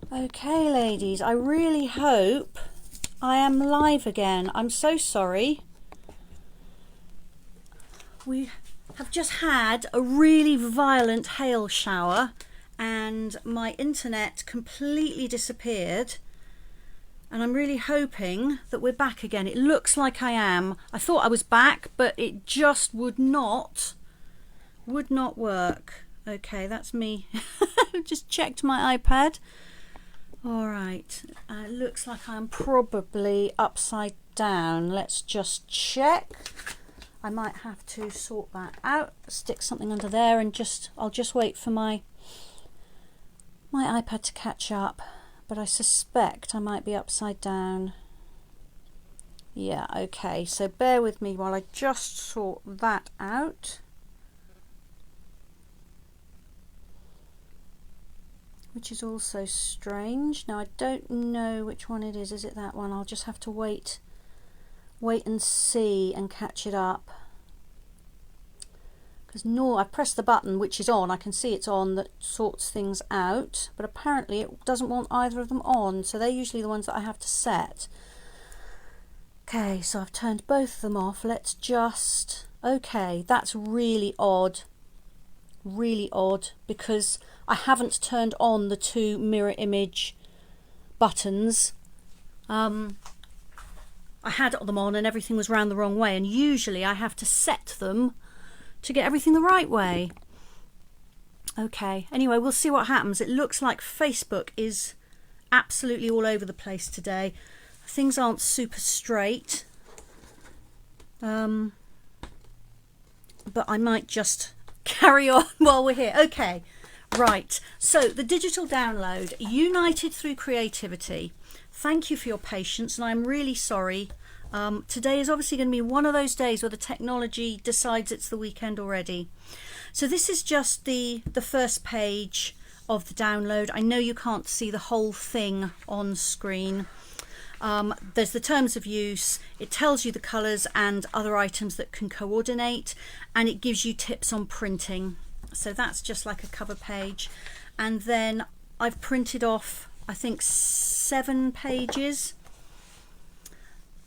Okay, ladies, I really hope I am live again. I'm so sorry. We have just had a really violent hail shower and my internet completely disappeared. And I'm really hoping that we're back again. It looks like I am. I thought I was back, but it just would not work. Okay, that's me. Just checked my iPad. All right, it looks like I'm probably upside down. Let's just check. I might have to sort that out, stick something under there, and I'll just wait for my iPad to catch up. But I suspect I might be upside down. Yeah, okay, so bear with me while I just sort that out. Which is also strange. Now I don't know which one it is. Is it that one? I'll just have to wait and see and catch it up. Because I pressed the button which is on. I can see it's on, that sorts things out. But apparently it doesn't want either of them on. So they're usually the ones that I have to set. Okay, so I've turned both of them off. Let's just... Okay, that's really odd. Really odd, because I haven't turned on the two mirror image buttons. I had them on and everything was round the wrong way, and usually I have to set them to get everything the right way. Okay, anyway, we'll see what happens. It looks like Facebook is absolutely all over the place today. Things aren't super straight. But I might just carry on while we're here. Okay, right. So the digital download, United Through Creativity. Thank you for your patience, and I'm really sorry. Today is obviously going to be one of those days where the technology decides it's the weekend already. So this is just the first page of the download. I know you can't see the whole thing on screen. There's the terms of use. It tells you the colours and other items that can coordinate, and it gives you tips on printing. So that's just like a cover page. And then I've printed off, I think, 7 pages.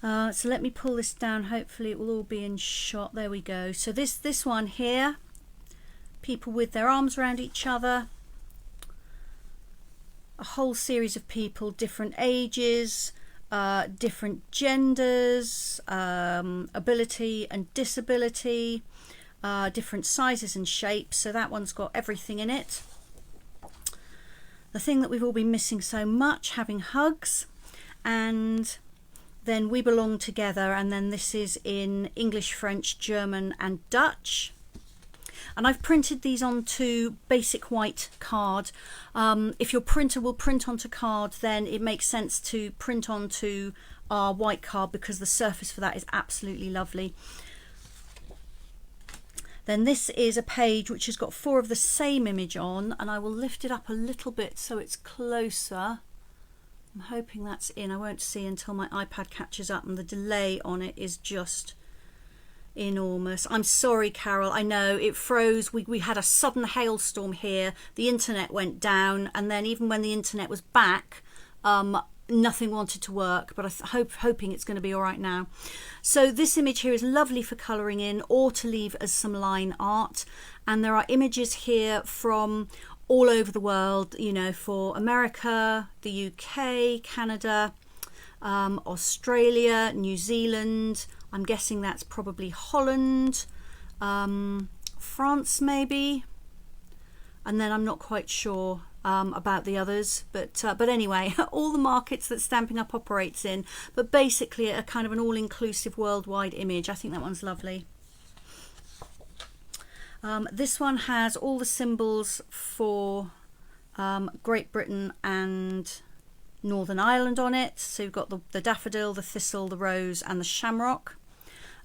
So let me pull this down. Hopefully it will all be in shot. There we go. So this one here, people with their arms around each other. A whole series of people, different ages, different genders, ability and disability, different sizes and shapes. So that one's got everything in it. The thing that we've all been missing so much, having hugs, and then we belong together, and then this is in English, French, German and Dutch. And I've printed these onto basic white card. If your printer will print onto card, then it makes sense to print onto our white card, because the surface for that is absolutely lovely. Then this is a page which has got 4 of the same image on, and I will lift it up a little bit so it's closer. I'm hoping that's in. I won't see until my iPad catches up, and the delay on it is just enormous. I'm sorry, Carol. I know it froze. We had a sudden hailstorm here. The internet went down, and then even when the internet was back, nothing wanted to work, but hoping it's going to be all right now. So this image here is lovely for colouring in or to leave as some line art. And there are images here from all over the world, you know, for America, the UK, Canada, Australia, New Zealand. I'm guessing that's probably Holland, France maybe, and then I'm not quite sure about the others, but anyway, all the markets that Stampin' Up operates in, but basically a kind of an all-inclusive worldwide image. I think that one's lovely. This one has all the symbols for Great Britain and Northern Ireland on it. So you've got the daffodil, the thistle, the rose and the shamrock.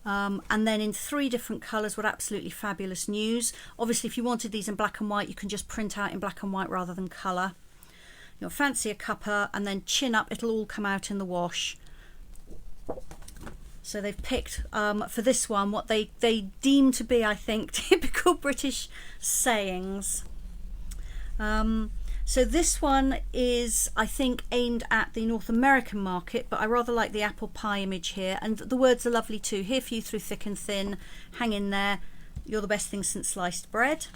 And then in 3 different colours. What absolutely fabulous news. Obviously, if you wanted these in black and white, you can just print out in black and white rather than colour. You'll fancy a cuppa, and then chin up, it'll all come out in the wash. So they've picked for this one what they deem to be, I think, typical British sayings. So this one is, I think, aimed at the North American market, but I rather like the apple pie image here. And the words are lovely too. Here for you through thick and thin. Hang in there. You're the best thing since sliced bread.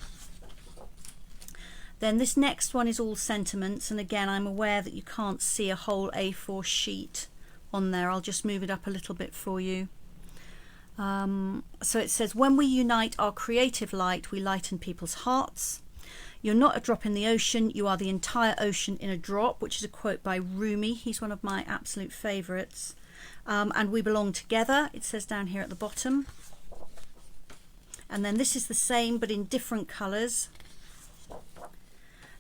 Then this next one is all sentiments. And again, I'm aware that you can't see a whole A4 sheet on there. I'll just move it up a little bit for you. So it says, when we unite our creative light, we lighten people's hearts. You're not a drop in the ocean, you are the entire ocean in a drop, which is a quote by Rumi. He's one of my absolute favourites. And we belong together, it says down here at the bottom. And then this is the same, but in different colours.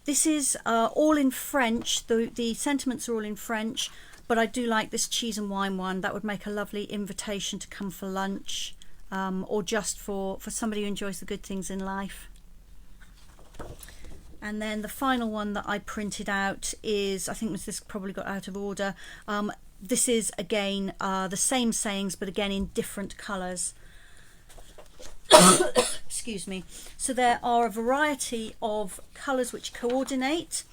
This is all in French. The sentiments are all in French, but I do like this cheese and wine one. That would make a lovely invitation to come for lunch, or just for somebody who enjoys the good things in life. And then the final one that I printed out is, I think this probably got out of order. This is again the same sayings, but again in different colours. Excuse me. So there are a variety of colours which coordinate.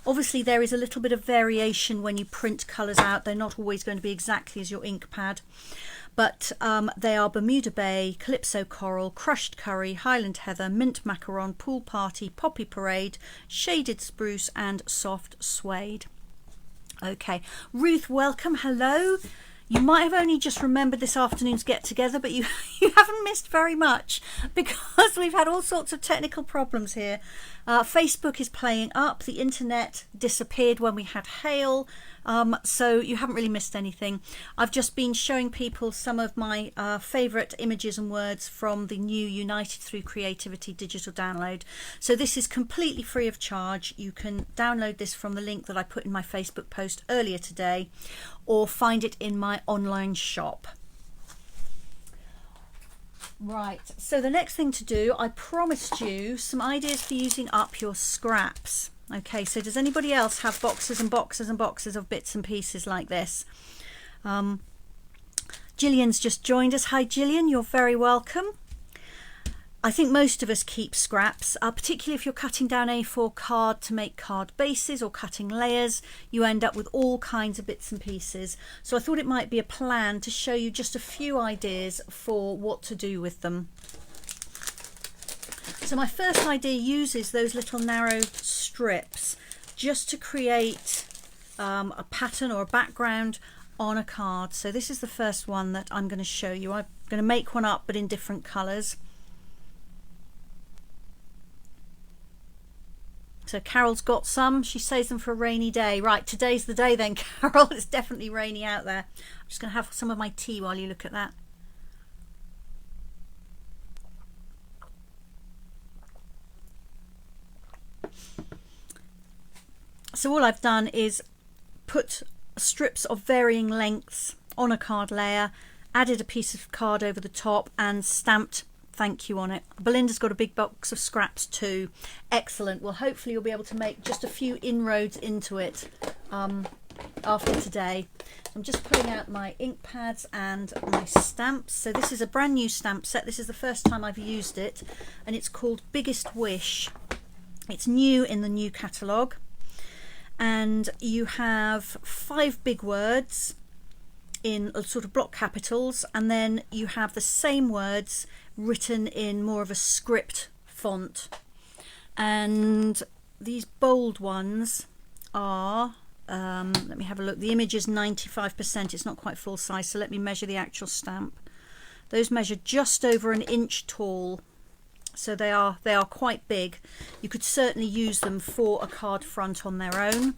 Obviously there is a little bit of variation when you print colours out. They're not always going to be exactly as your ink pad. But they are Bermuda Bay, Calypso Coral, Crushed Curry, Highland Heather, Mint Macaron, Pool Party, Poppy Parade, Shaded Spruce and Soft Suede. Okay, Ruth, welcome, hello. You might have only just remembered this afternoon's get-together, but you haven't missed very much because we've had all sorts of technical problems here. Facebook is playing up, the internet disappeared when we had hail, so you haven't really missed anything. I've just been showing people some of my favourite images and words from the new United Through Creativity digital download. So this is completely free of charge. You can download this from the link that I put in my Facebook post earlier today, or find it in my online shop. Right, so the next thing to do, I promised you some ideas for using up your scraps. Okay, so does anybody else have boxes and boxes and boxes of bits and pieces like this? Gillian's just joined us. Hi Gillian, you're very welcome. I think most of us keep scraps, particularly if you're cutting down A4 card to make card bases or cutting layers. You end up with all kinds of bits and pieces. So I thought it might be a plan to show you just a few ideas for what to do with them. So my first idea uses those little narrow strips just to create a pattern or a background on a card. So this is the first one that I'm going to show you. I'm going to make one up but in different colours. So Carol's got some. She saves them for a rainy day. Right, today's the day then, Carol. It's definitely rainy out there. I'm just going to have some of my tea while you look at that. So all I've done is put strips of varying lengths on a card layer, added a piece of card over the top and stamped thank you on it. Belinda's got a big box of scraps too. Excellent. Well, hopefully you'll be able to make just a few inroads into it after today. I'm just pulling out my ink pads and my stamps. So this is a brand new stamp set. This is the first time I've used it and it's called Biggest Wish. It's new in the new catalogue and you have 5 big words in sort of block capitals and then you have the same words written in more of a script font, and these bold ones are let me have a look. The image is 95%. It's not quite full size, so let me measure the actual stamp. Those measure just over an inch tall, so they are quite big. You could certainly use them for a card front on their own,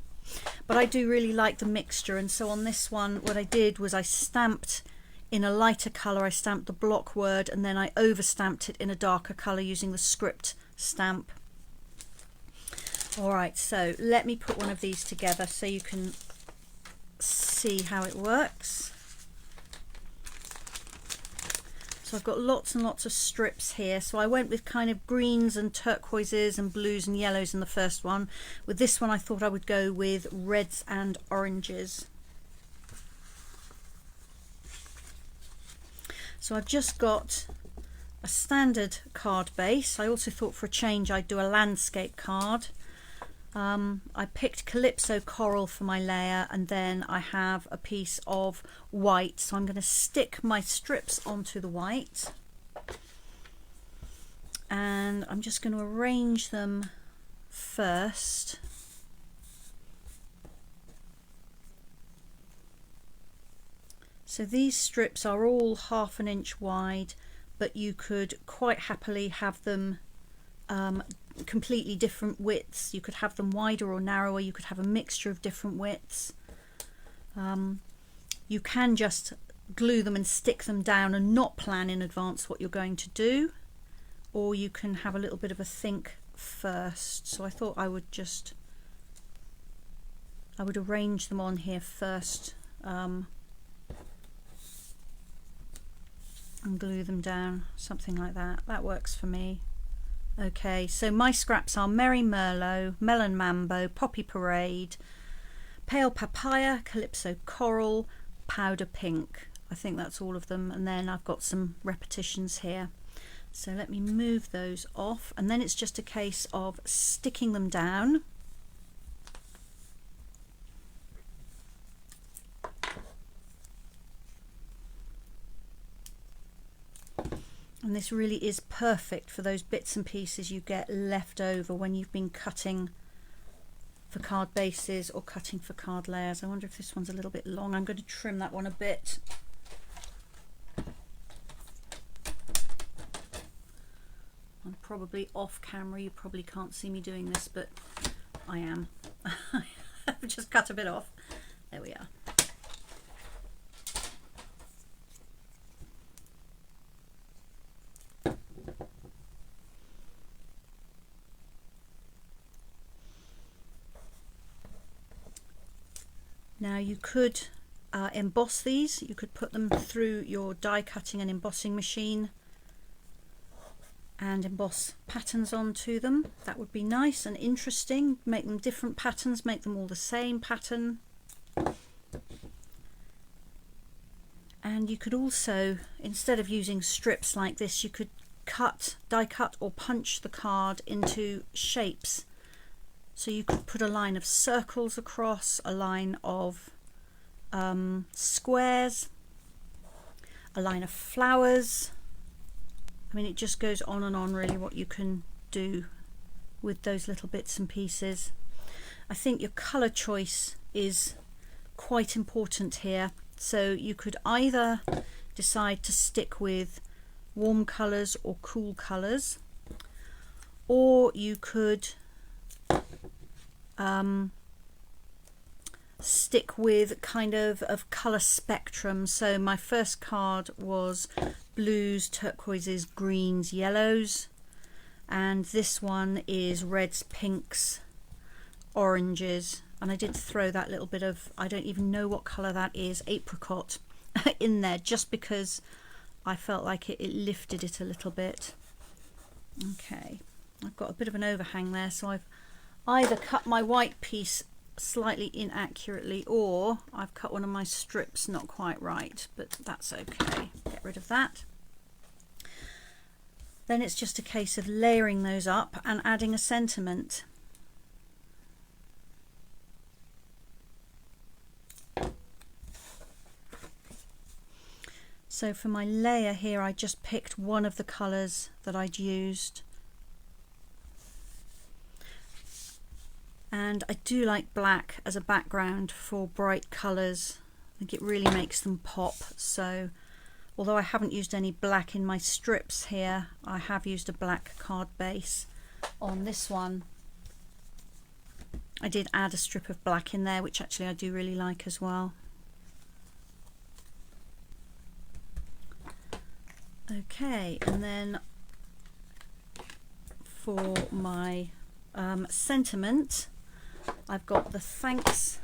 but I do really like the mixture, and so on this one what I did was I stamped in a lighter colour. I stamped the block word and then I over stamped it in a darker colour using the script stamp. Alright, so let me put one of these together so you can see how it works. So I've got lots and lots of strips here. So I went with kind of greens and turquoises and blues and yellows in the first one. With this one I thought I would go with reds and oranges. So I've just got a standard card base. I also thought for a change I'd do a landscape card. I picked Calypso Coral for my layer, and then I have a piece of white, so I'm going to stick my strips onto the white, and I'm just going to arrange them first. So these strips are all 1/2 inch wide, but you could quite happily have them completely different widths. You could have them wider or narrower, you could have a mixture of different widths. You can just glue them and stick them down and not plan in advance what you're going to do, or you can have a little bit of a think first. So I thought I would arrange them on here first and glue them down, something like that. That works for me. Okay, so my scraps are Merry Merlot, Melon Mambo, Poppy Parade, Pale Papaya, Calypso Coral, Powder Pink. I think that's all of them, and then I've got some repetitions here. So let me move those off, and then it's just a case of sticking them down. And this really is perfect for those bits and pieces you get left over when you've been cutting for card bases or cutting for card layers. I wonder if this one's a little bit long. I'm going to trim that one a bit. I'm probably off camera. You probably can't see me doing this, but I am. I've just cut a bit off. There we are. Now you could emboss these. You could put them through your die cutting and embossing machine and emboss patterns onto them. That would be nice and interesting. Make them different patterns, make them all the same pattern. And you could also, instead of using strips like this, you could die cut or punch the card into shapes. So you could put a line of circles across, a line of squares, a line of flowers. I mean, it just goes on and on really what you can do with those little bits and pieces. I think your colour choice is quite important here. So you could either decide to stick with warm colours or cool colours, or you could stick with kind of colour spectrum. So my first card was blues, turquoises, greens, yellows, and this one is reds, pinks, oranges, and I did throw that little bit of, I don't even know what colour that is, apricot in there just because I felt like it lifted it a little bit. Okay, I've got a bit of an overhang there, so I've either cut my white piece slightly inaccurately, or I've cut one of my strips not quite right, but that's okay. Get rid of that. Then it's just a case of layering those up and adding a sentiment. So for my layer here, I just picked one of the colours that I'd used. And I do like black as a background for bright colours. I think it really makes them pop. So although I haven't used any black in my strips here, I have used a black card base on this one. I did add a strip of black in there, which actually I do really like as well. Okay, and then for my sentiment, I've got the thanks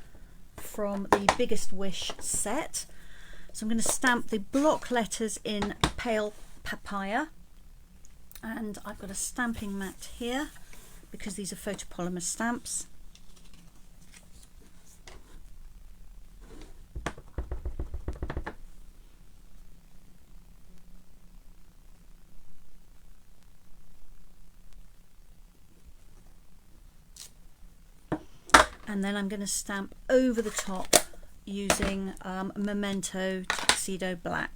from the Biggest Wish set. So I'm going to stamp the block letters in Pale Papaya, and I've got a stamping mat here because these are photopolymer stamps. And then I'm going to stamp over the top using Memento Tuxedo Black.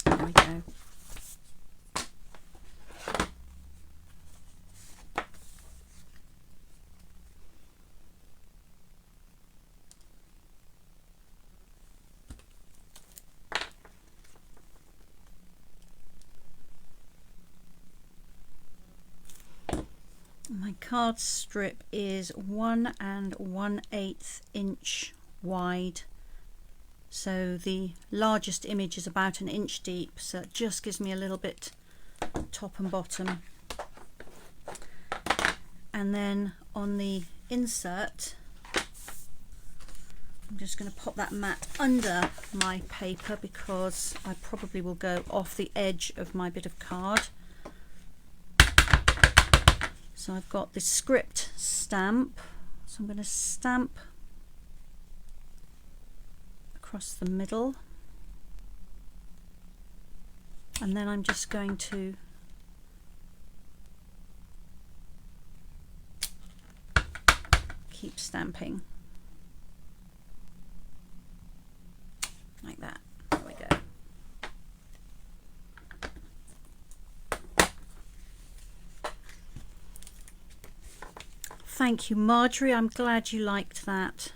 There we go. My card strip is 1 1/8 inch wide, so the largest image is about 1 inch deep, so it just gives me a little bit top and bottom. And then on the insert, I'm just going to pop that mat under my paper because I probably will go off the edge of my bit of card. So I've got this script stamp, so I'm going to stamp across the middle, and then I'm just going to keep stamping like that. There we go. Thank you, Marjorie. I'm glad you liked that.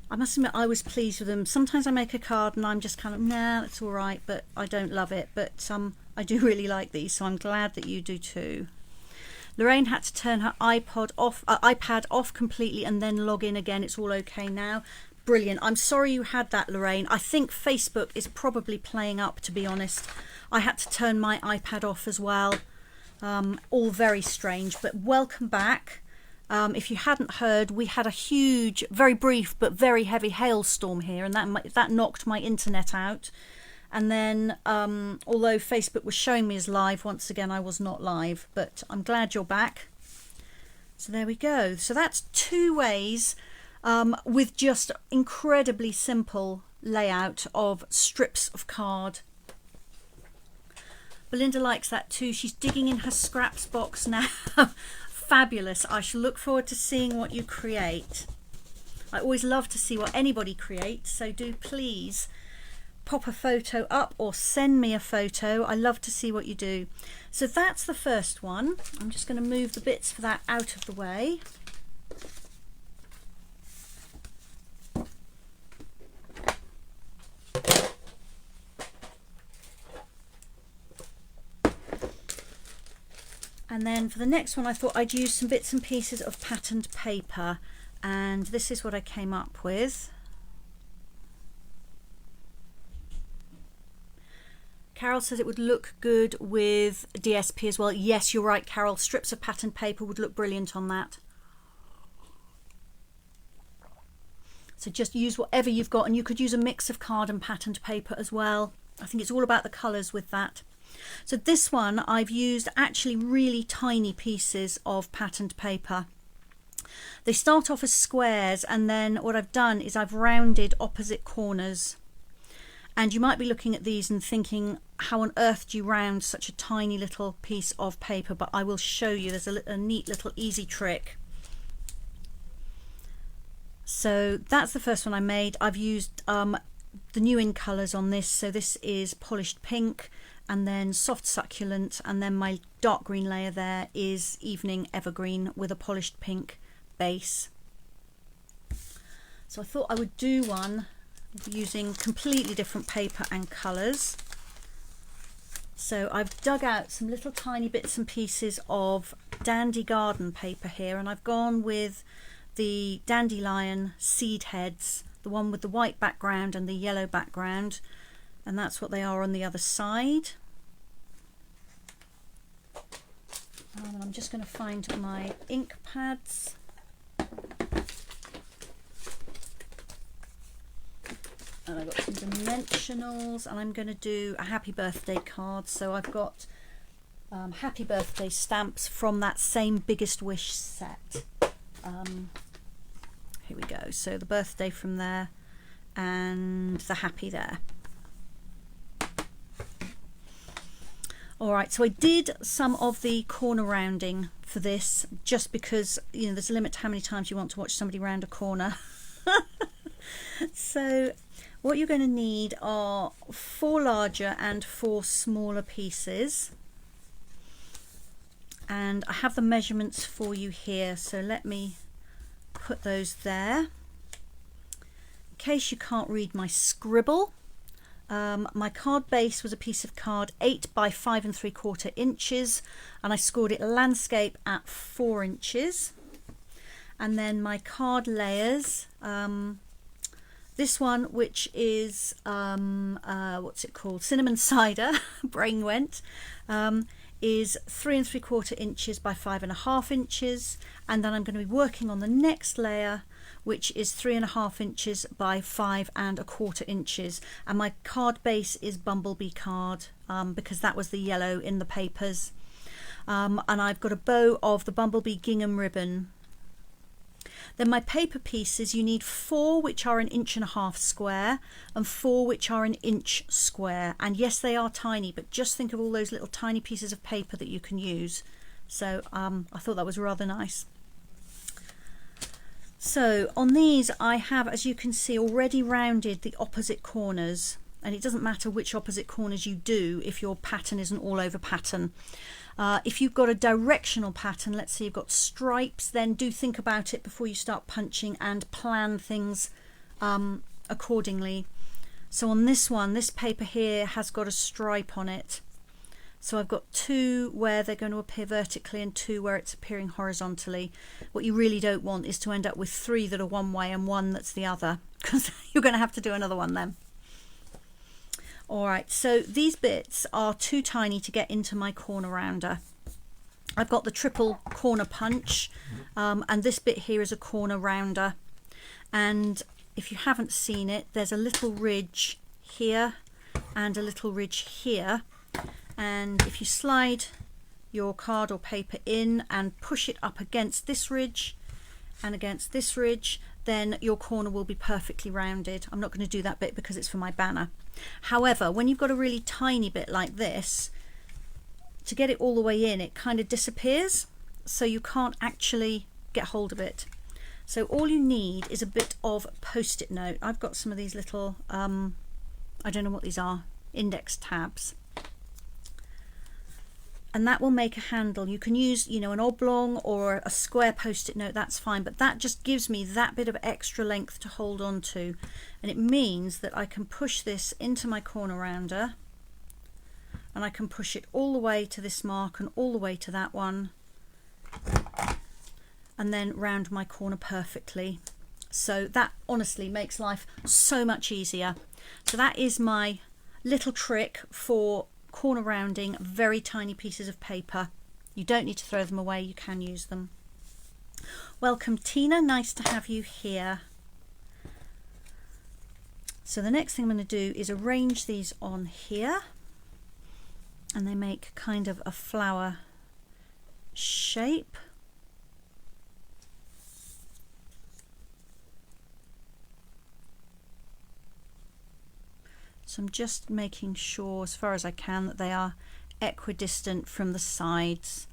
I must admit I was pleased with them. Sometimes I make a card and I'm just kind of, nah, it's all right, but I don't love it. But I do really like these, so I'm glad that you do too. Lorraine had to turn her iPad off completely and then log in again. It's all okay now. Brilliant. I'm sorry you had that, Lorraine. I think Facebook is probably playing up, to be honest. I had to turn my iPad off as well. All very strange, but welcome back. If you hadn't heard, we had a huge, very brief but very heavy hailstorm here, and that knocked my internet out. And then although Facebook was showing me as live, once again I was not live, but I'm glad you're back. So there we go. So that's 2 ways with just incredibly simple layout of strips of card. Belinda likes that too. She's digging in her scraps box now. Fabulous. I shall look forward to seeing what you create. I always love to see what anybody creates, so do please pop a photo up or send me a photo. I love to see what you do. So that's the first one. I'm just going to move the bits for that out of the way. And then for the next one I thought I'd use some bits and pieces of patterned paper, and this is what I came up with. Carol says it would look good with DSP as well. Yes, you're right, Carol. Strips of patterned paper would look brilliant on that. So just use whatever you've got, and you could use a mix of card and patterned paper as well. I think it's all about the colours with that. So this one I've used actually really tiny pieces of patterned paper. They start off as squares, and then what I've done is I've rounded opposite corners. And you might be looking at these and thinking, how on earth do you round such a tiny little piece of paper? But I will show you. There's a neat little easy trick. So that's the first one I made. I've used the new in colours on this. So this is polished pink, and then soft succulent, and then my dark green layer there is evening evergreen with a polished pink base. So I thought I would do one using completely different paper and colours. So I've dug out some little tiny bits and pieces of Dandy Garden paper here, and I've gone with the Dandelion seed heads, the one with the white background and the yellow background, and that's what they are on the other side. And I'm just going to find my ink pads. And I've got some dimensionals, and I'm going to do a happy birthday card. So I've got happy birthday stamps from that same Biggest Wish set. Here we go. So the birthday from there, and the happy there. Alright, so I did some of the corner rounding for this just because, you know, there's a limit to how many times you want to watch somebody round a corner. So what you're going to need are 4 larger and 4 smaller pieces. And I have the measurements for you here, so let me put those there. In case you can't read my scribble, my card base was a piece of card 8 by 5 3/4 inches, and I scored it landscape at 4 inches. And then my card layers, this one, which is what's it called, cinnamon cider, brain went, is 3 3/4 inches by 5 1/2 inches. And then I'm going to be working on the next layer, which is 3 1/2 inches by 5 1/4 inches. And my card base is Bumblebee card, because that was the yellow in the papers. And I've got a bow of the Bumblebee gingham ribbon. Then my paper pieces, you need 4 which are 1 1/2 inch square and 4 which are 1 inch square. And yes, they are tiny, but just think of all those little tiny pieces of paper that you can use. So I thought that was rather nice. So on these I have, as you can see, already rounded the opposite corners, and it doesn't matter which opposite corners you do if your pattern isn't all over pattern. If you've got a directional pattern, let's say you've got stripes, then do think about it before you start punching and plan things accordingly. So on this one, this paper here has got a stripe on it. So I've got 2 where they're going to appear vertically and 2 where it's appearing horizontally. What you really don't want is to end up with 3 that are one way and 1 that's the other, because you're going to have to do another one then. Alright, so these bits are too tiny to get into my corner rounder. I've got the triple corner punch, and this bit here is a corner rounder. And if you haven't seen it, there's a little ridge here and a little ridge here. And if you slide your card or paper in and push it up against this ridge and against this ridge, then your corner will be perfectly rounded. I'm not going to do that bit because it's for my banner. However, when you've got a really tiny bit like this, to get it all the way in, it kind of disappears, so you can't actually get hold of it. So all you need is a bit of post-it note. I've got some of these little, I don't know what these are, index tabs. And that will make a handle. You can use, you know, an oblong or a square post-it note, that's fine, but that just gives me that bit of extra length to hold on to. And it means that I can push this into my corner rounder, and I can push it all the way to this mark and all the way to that one, and then round my corner perfectly. So that honestly makes life so much easier. So that is my little trick for corner rounding very tiny pieces of paper. You don't need to throw them away, you can use them. Welcome Tina, nice to have you here. So the next thing I'm going to do is arrange these on here, and they make kind of a flower shape. So I'm just making sure as far as I can that they are equidistant from the sides.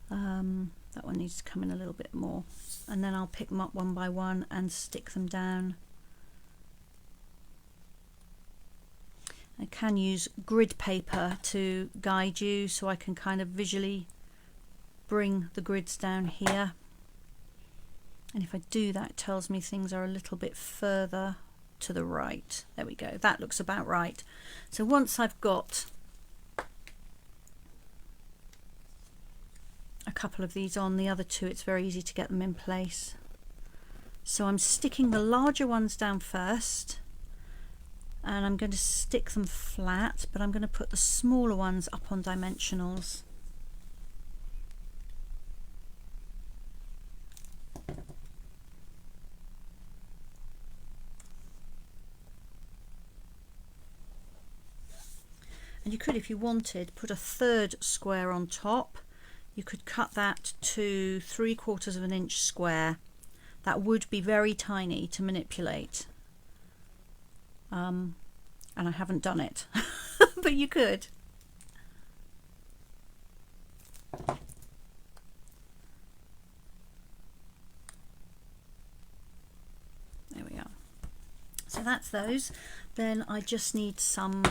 That one needs to come in a little bit more, and then I'll pick them up one by one and stick them down. I can use grid paper to guide you, so I can kind of visually bring the grids down here, and if I do that, it tells me things are a little bit further to the right. There we go, that looks about right. So once I've got a couple of these on, the other two, it's very easy to get them in place. So I'm sticking the larger ones down first, and I'm going to stick them flat, but I'm going to put the smaller ones up on dimensionals. And you could, if you wanted, put a third square on top. You could cut that to 3/4 of an inch square. That would be very tiny to manipulate. and I haven't done it, but you could. There we are. So that's those. Then I just need some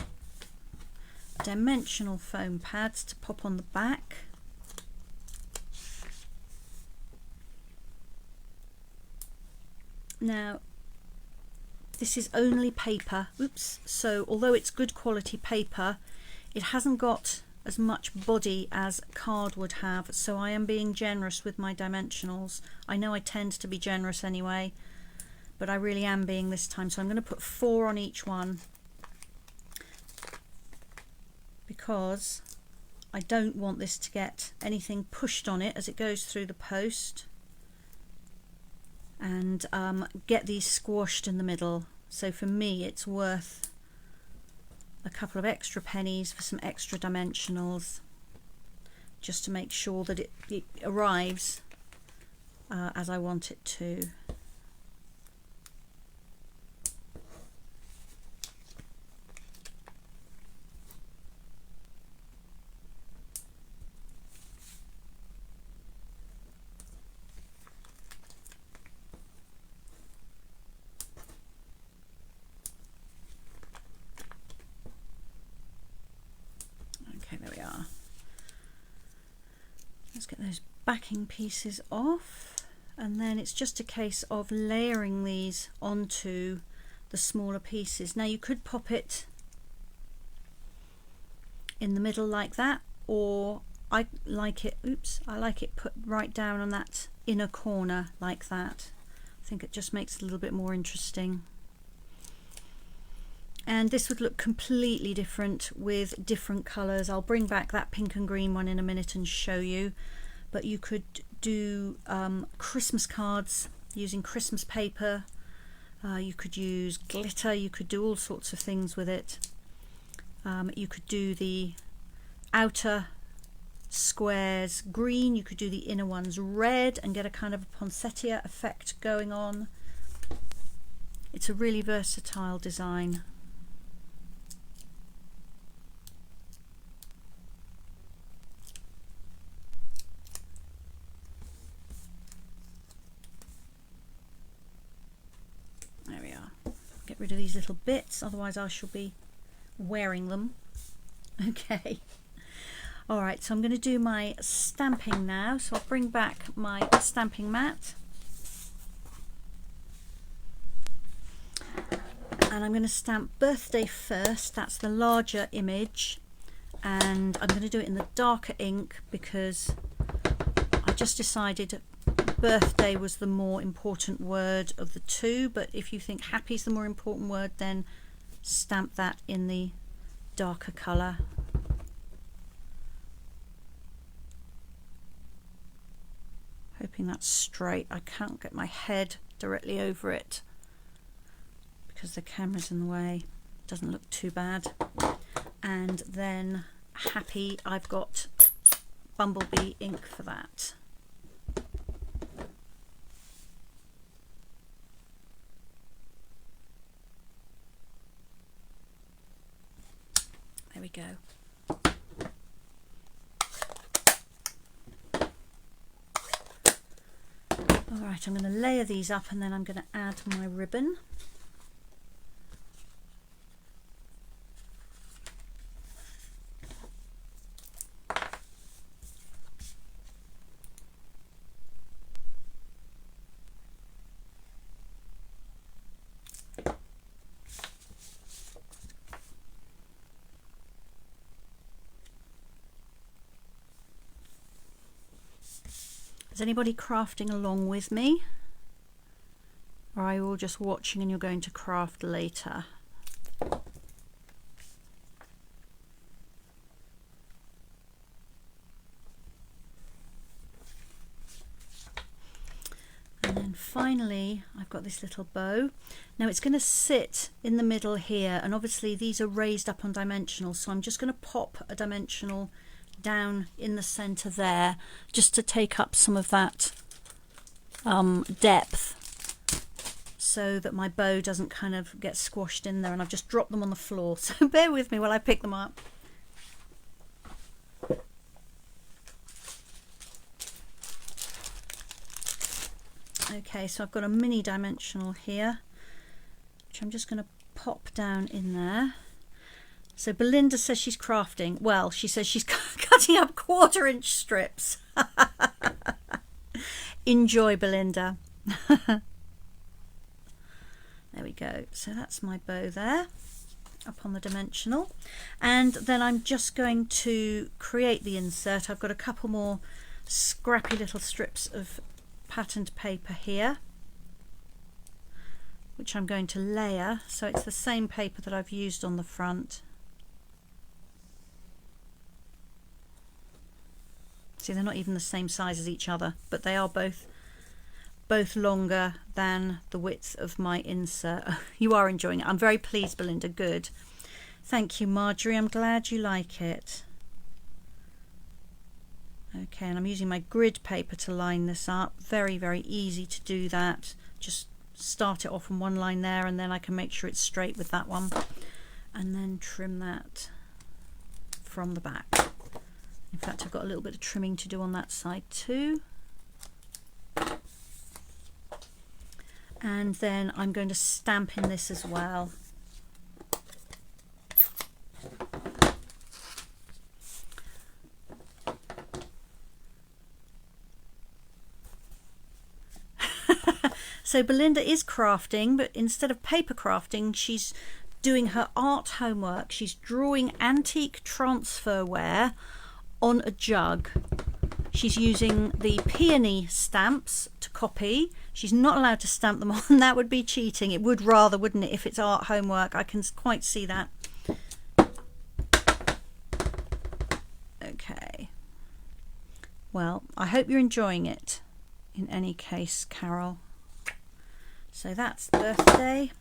dimensional foam pads to pop on the back. Now this is only paper, oops, so although it's good quality paper, it hasn't got as much body as card would have, so I am being generous with my dimensionals. I know I tend to be generous anyway, but I really am being this time, so I'm going to put 4 on each one because I don't want this to get anything pushed on it as it goes through the post and get these squashed in the middle. So for me it's worth a couple of extra pennies for some extra dimensionals just to make sure that it arrives as I want it to. Okay, there we are. Let's get those backing pieces off, and then it's just a case of layering these onto the smaller pieces. Now you could pop it in the middle like that, or I like it put right down on that inner corner like that. I think it just makes it a little bit more interesting. And this would look completely different with different colours. I'll bring back that pink and green one in a minute and show you. But you could do Christmas cards using Christmas paper. You could use glitter. You could do all sorts of things with it. You could do the outer squares green. You could do the inner ones red and get a kind of a poinsettia effect going on. It's a really versatile design. There we are. Get rid of these little bits, otherwise I shall be wearing them. Okay. All right, so I'm going to do my stamping now. So I'll bring back my stamping mat. And I'm going to stamp birthday first. That's the larger image. And I'm going to do it in the darker ink because I just decided birthday was the more important word of the two, but if you think happy is the more important word, then stamp that in the darker colour. Hoping that's straight. I can't get my head directly over it because the camera's in the way. Doesn't look too bad. And then happy, I've got Bumblebee ink for that. There we go. All right, I'm going to layer these up and then I'm going to add my ribbon. Is anybody crafting along with me? Or are you all just watching and you're going to craft later? And then finally, I've got this little bow. Now it's going to sit in the middle here, and obviously these are raised up on dimensionals, so I'm just going to pop a dimensional down in the center there just to take up some of that depth. so that my bow doesn't kind of get squashed in there, and I've just dropped them on the floor, so bear with me while I pick them up. Okay, so I've got a mini dimensional here, which I'm just going to pop down in there. So Belinda says she's crafting. Well, she says she's cutting up 1/4 inch strips. Enjoy, Belinda. There we go. So that's my bow there, up on the dimensional. And then I'm just going to create the insert. I've got a couple more scrappy little strips of patterned paper here, which I'm going to layer, so it's the same paper that I've used on the front. See, they're not even the same size as each other, but they are both longer than the width of my insert. Oh, you are enjoying it. I'm very pleased, Belinda. Good. Thank you, Marjorie. I'm glad you like it. Okay, and I'm using my grid paper to line this up. Very, very easy to do that. Just start it off on one line there, and then I can make sure it's straight with that one, and then trim that from the back. In fact, I've got a little bit of trimming to do on that side too. And then I'm going to stamp in this as well. So Belinda is crafting, but instead of paper crafting, she's doing her art homework. She's drawing antique transferware on a jug. She's using the peony stamps to copy. She's not allowed to stamp them on. That would be cheating. It would rather, wouldn't it, if it's art homework? I can quite see that. Okay. Well, I hope you're enjoying it in any case, Carol. So that's the birthday.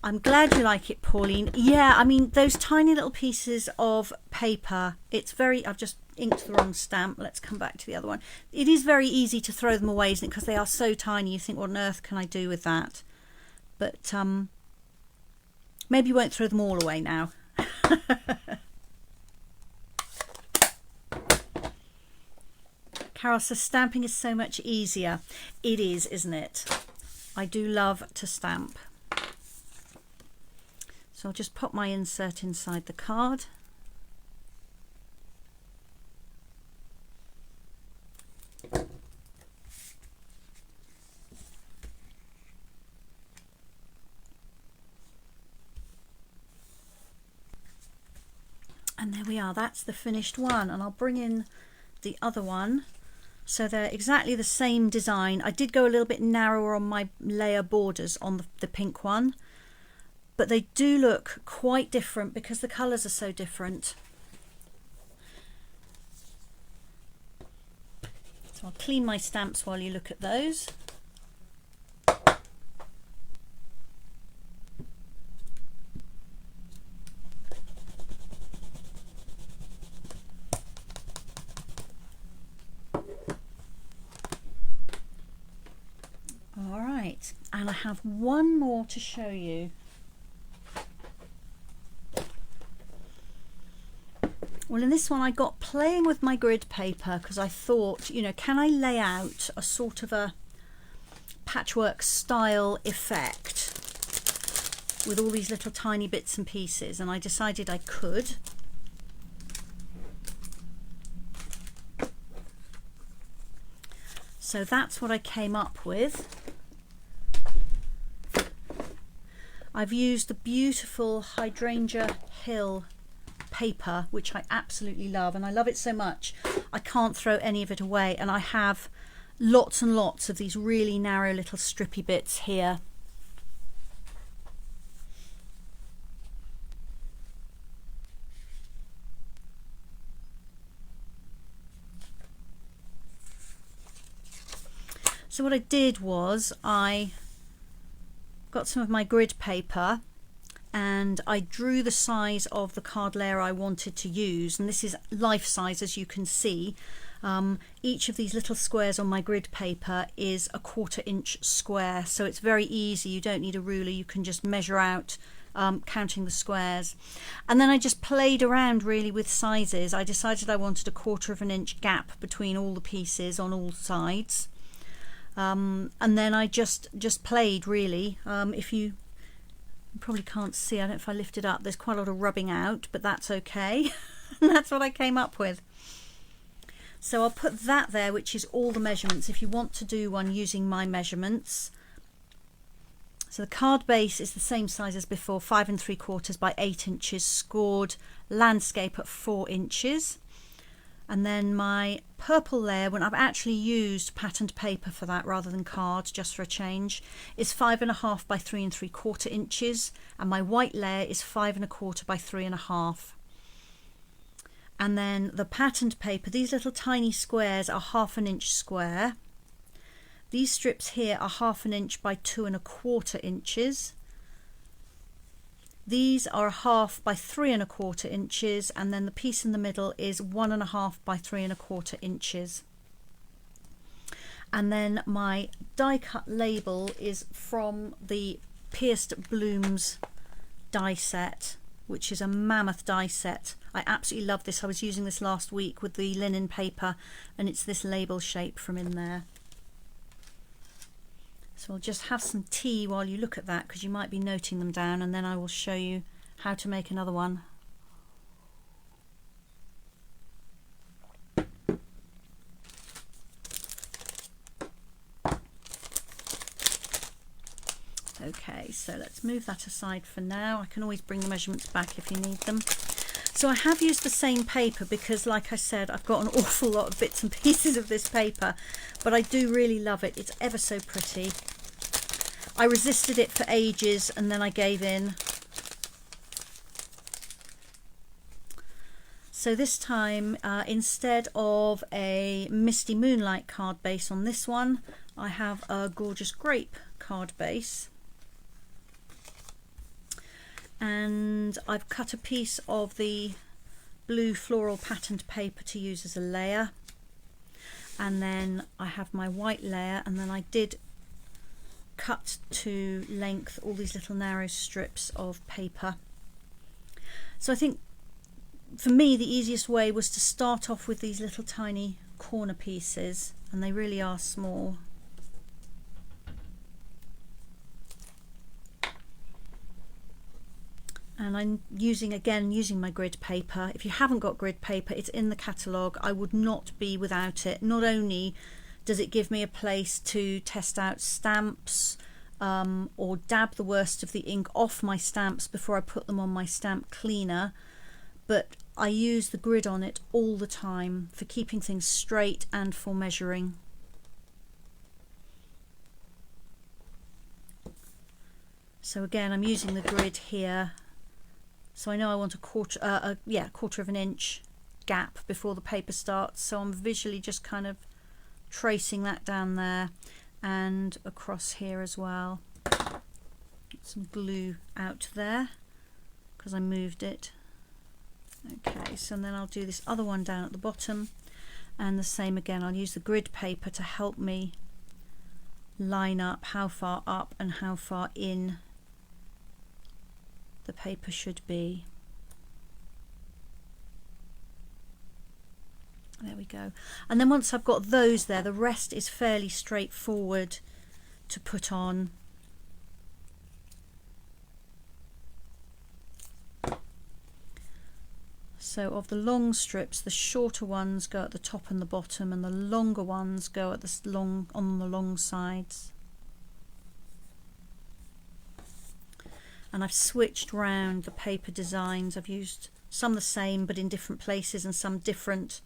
I'm glad you like it, Pauline. Yeah, I mean, those tiny little pieces of paper, it's very, I've just inked the wrong stamp. Let's come back to the other one. It is very easy to throw them away, isn't it? Because they are so tiny. You think, what on earth can I do with that? But maybe you won't throw them all away now. Carol says stamping is so much easier. It is, isn't it? I do love to stamp. So I'll just pop my insert inside the card. And there we are, that's the finished one. And I'll bring in the other one. So they're exactly the same design. I did go a little bit narrower on my layer borders on the pink one, but they do look quite different because the colours are so different. So I'll clean my stamps while you look at those. All right, and I have one more to show you. Well, in this one I got playing with my grid paper because I thought, you know, can I lay out a sort of a patchwork style effect with all these little tiny bits and pieces, and I decided I could. So that's what I came up with. I've used the beautiful Hydrangea Hill paper, which I absolutely love, and I love it so much I can't throw any of it away, and I have lots and lots of these really narrow little strippy bits here. So what I did was I got some of my grid paper and I drew the size of the card layer I wanted to use, and this is life size, as you can see. Each of these little squares on my grid paper is a 1/4 inch square, so it's very easy. You don't need a ruler, you can just measure out counting the squares. And then I just played around really with sizes. I decided I wanted a 1/4 inch gap between all the pieces on all sides, and then I just played really. If you probably can't see, I don't know if I lift it up, there's quite a lot of rubbing out, but that's okay. And that's what I came up with. So I'll put that there, which is all the measurements if you want to do one using my measurements. So the card base is the same size as before, 5 3/4 by 8 inches, scored landscape at 4 inches. And then my purple layer, when I've actually used patterned paper for that rather than cards, just for a change, is 5 1/2 by 3 3/4 inches. And my white layer is 5 1/4 by 3 1/2. And then the patterned paper, these little tiny squares are 1/2 inch square. These strips here are 1/2 inch by 2 1/4 inches. These are 1/2 by 3 1/4 inches, and then the piece in the middle is 1 1/2 by 3 1/4 inches. And then my die cut label is from the Pierced Blooms die set, which is a mammoth die set. I absolutely love this. I was using this last week with the linen paper, and it's this label shape from in there. So I'll just have some tea while you look at that, because you might be noting them down, and then I will show you how to make another one. Okay, so let's move that aside for now. I can always bring the measurements back if you need them. So I have used the same paper because, like I said, I've got an awful lot of bits and pieces of this paper, but I do really love it. It's ever so pretty. I resisted it for ages and then I gave in. So this time, instead of a Misty Moonlight card base on this one, I have a gorgeous grape card base. And I've cut a piece of the blue floral patterned paper to use as a layer, and then I have my white layer, and then I did cut to length all these little narrow strips of paper. So I think for me the easiest way was to start off with these little tiny corner pieces, and they really are small. And I'm using my grid paper. If you haven't got grid paper, it's in the catalogue. I would not be without it. Not only does it give me a place to test out stamps or dab the worst of the ink off my stamps before I put them on my stamp cleaner, but I use the grid on it all the time for keeping things straight and for measuring. So again, I'm using the grid here. So I know I want a 1/4 inch gap before the paper starts. So I'm visually just kind of tracing that down there and across here as well. Get some glue out there because I moved it. Okay, so then I'll do this other one down at the bottom, and the same again. I'll use the grid paper to help me line up how far up and how far in the paper should be. There we go. And then once I've got those there, the rest is fairly straightforward to put on. So of the long strips, the shorter ones go at the top and the bottom, and the longer ones go at on the long sides. And I've switched round the paper designs. I've used some the same but in different places, and some different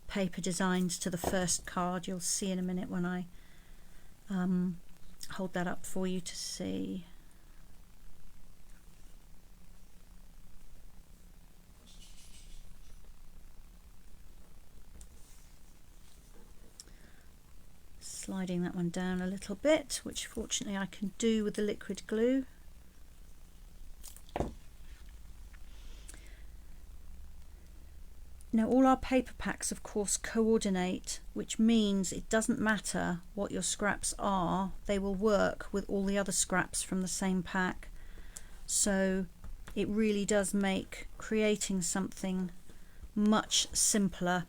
paper designs to the first card. You'll see in a minute when I hold that up for you to see. Sliding that one down a little bit, which fortunately I can do with the liquid glue. Now all our paper packs of course coordinate, which means it doesn't matter what your scraps are, they will work with all the other scraps from the same pack. So it really does make creating something much simpler.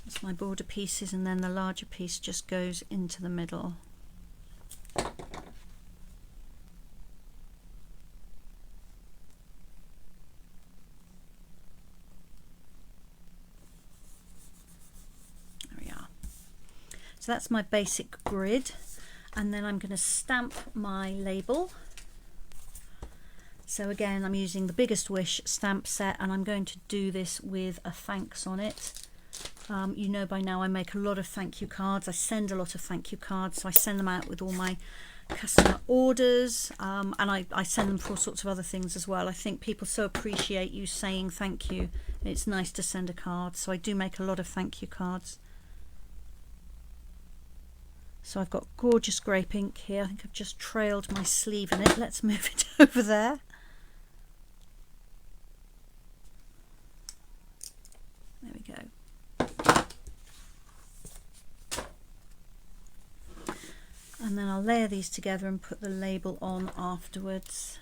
That's my border pieces, and then the larger piece just goes into the middle. There we are. So that's my basic grid, and then I'm going to stamp my label. So again, I'm using the Biggest Wish stamp set, and I'm going to do this with a thanks on it. You know by now I make a lot of thank you cards. I send a lot of thank you cards, so I send them out with all my customer orders, and I send them for all sorts of other things as well. I think people so appreciate you saying thank you. It's nice to send a card, so I do make a lot of thank you cards. So I've got gorgeous grape ink here. I think I've just trailed my sleeve in it. Let's move it over there. There we go. And then I'll layer these together and put the label on afterwards.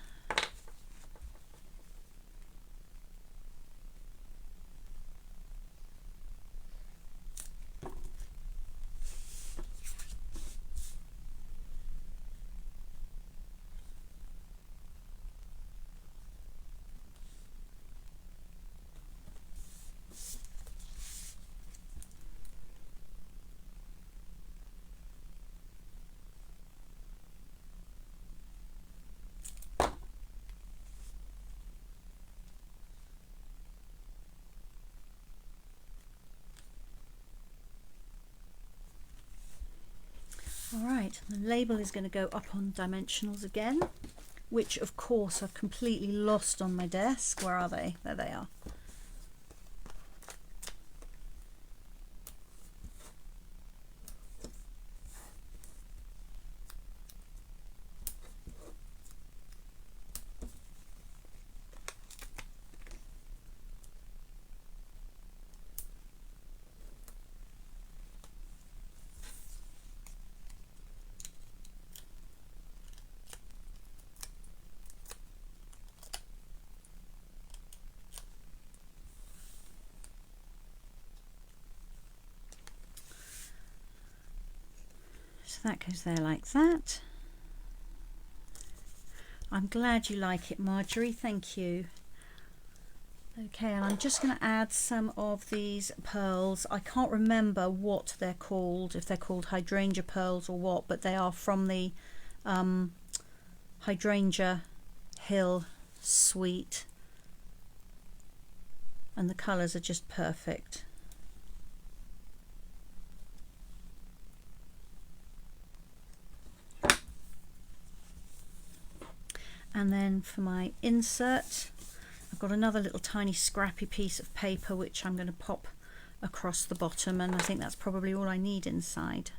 Alright, the label is going to go up on dimensionals again, which of course I've completely lost on my desk. Where are they? There they are. So that goes there like that. I'm glad you like it, Marjorie, thank you. Okay, and I'm just going to add some of these pearls. I can't remember what they're called, if they're called hydrangea pearls or what, but they are from the Hydrangea Hill suite, and the colours are just perfect. And then for my insert, I've got another little tiny scrappy piece of paper which I'm going to pop across the bottom, and I think that's probably all I need inside.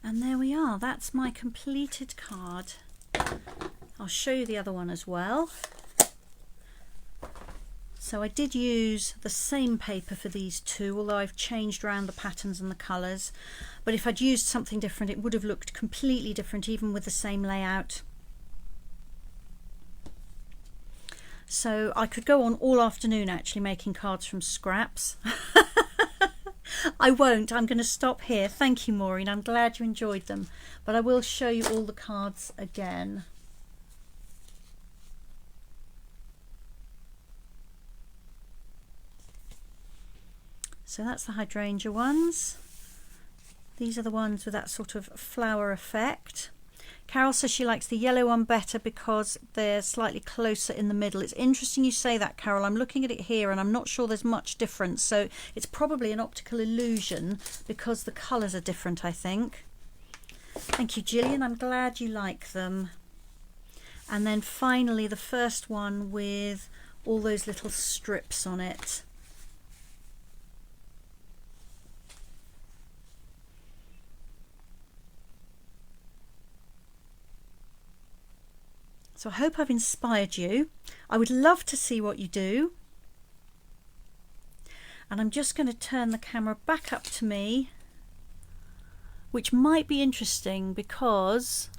And there we are, that's my completed card. I'll show you the other one as well. So I did use the same paper for these two, although I've changed around the patterns and the colours. But if I'd used something different, it would have looked completely different, even with the same layout. So I could go on all afternoon actually making cards from scraps. I won't. I'm going to stop here. Thank you, Maureen. I'm glad you enjoyed them. But I will show you all the cards again. So that's the hydrangea ones. These are the ones with that sort of flower effect. Carol says she likes the yellow one better because they're slightly closer in the middle. It's interesting you say that, Carol. I'm looking at it here and I'm not sure there's much difference. So it's probably an optical illusion because the colours are different, I think. Thank you, Gillian. I'm glad you like them. And then finally the first one with all those little strips on it. So I hope I've inspired you. I would love to see what you do. And I'm just going to turn the camera back up to me, which might be interesting because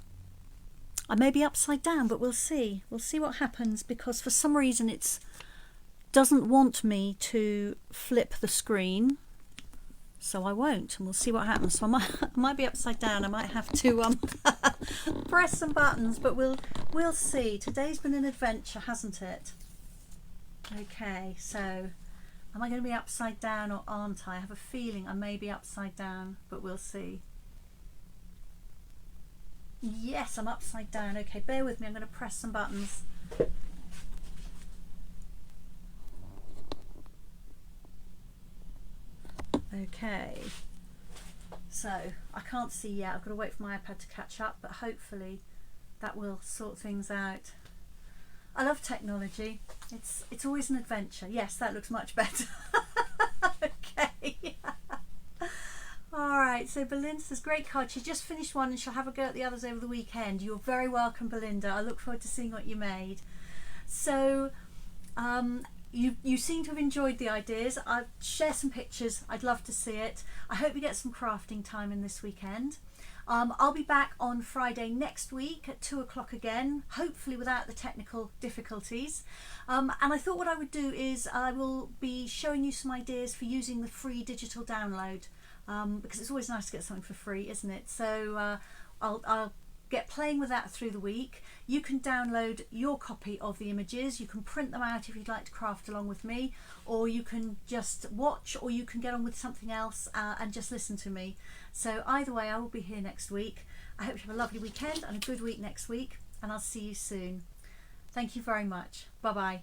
I may be upside down, but we'll see. We'll see what happens because for some reason it doesn't want me to flip the screen. So I won't, and we'll see what happens. So I might be upside down. I might have to press some buttons, but we'll see. Today's been an adventure, hasn't it? Okay, so am I going to be upside down or aren't I? I have a feeling I may be upside down, but we'll see. Yes, I'm upside down. Okay, bear with me. I'm going to press some buttons. Okay, so I can't see yet. I've got to wait for my iPad to catch up, but hopefully that will sort things out. I love technology. It's always an adventure. Yes, that looks much better. Okay. All right, so Belinda says, great card. She just finished one and she'll have a go at the others over the weekend. You're very welcome, Belinda. I look forward to seeing what you made. So you seem to have enjoyed the ideas. I'll share some pictures. I'd love to see it. I hope you get some crafting time in this weekend. I'll be back on Friday next week at 2 o'clock again, hopefully without the technical difficulties. And I thought what I would do is I will be showing you some ideas for using the free digital download, because it's always nice to get something for free, isn't it? So I'll get playing with that through the week. You can download your copy of the images. You can print them out if you'd like to craft along with me, or you can just watch, or you can get on with something else and just listen to me. So either way, I will be here next week. I hope you have a lovely weekend and a good week next week, and I'll see you soon. Thank you very much. Bye bye.